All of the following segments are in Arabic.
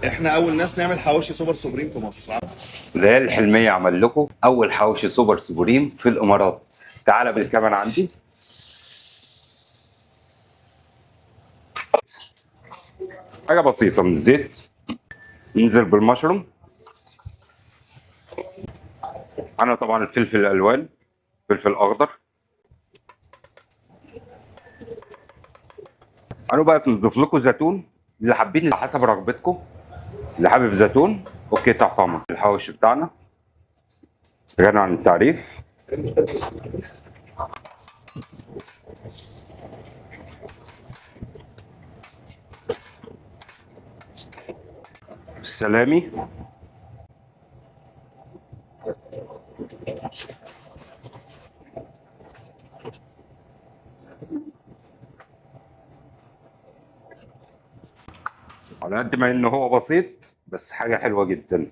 احنا اول ناس نعمل حواوشي سوبر سوبريم في مصر. الهلال الحلمية عمل لكم أول حواوشي سوبر سوبريم في الإمارات. تعالى بالكاميرا عندي. حاجة بسيطة من الزيت، ننزل بالمشروم. أنا طبعا الفلفل الألوان، فلفل أخضر. أنا بقى نضيف لكم زيتون، اللي حابين على حسب رغبتكم. اللي حابب زيتون أوكي تحت أمر. الحواوشي بتاعنا غني عن التعريف. السلامي، على قد ما إن هو بسيط بس حاجة حلوة جدا.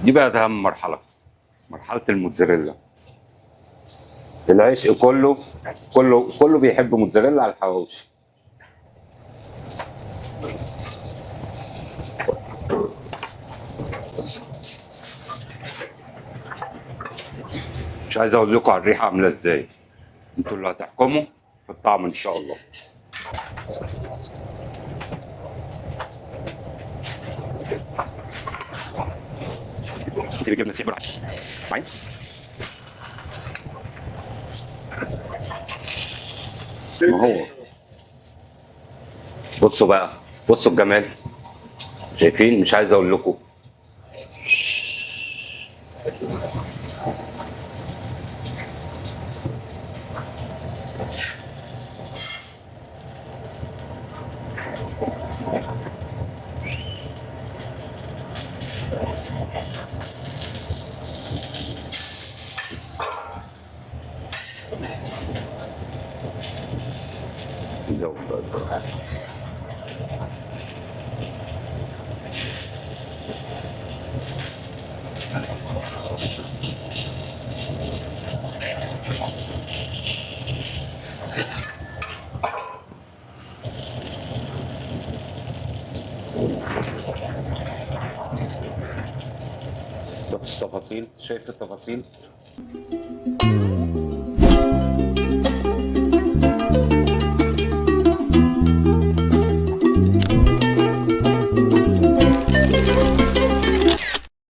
دي بقى أهم مرحلة، مرحلة الموتزاريلا. العشق كله بيحب موتزاريلا على الحواوشي. مش عايز اقول لكم على الريحه عامله ازاي، انتوا اللي هتحكموا في الطعم ان شاء الله. سيب الجبنه تسيح براحتك. معايا ما هو، بصوا بقى، بصوا الجمال. شايفين؟ مش عايز اقول لكم. زود بقى. بس التفاصيل، شايف التفاصيل؟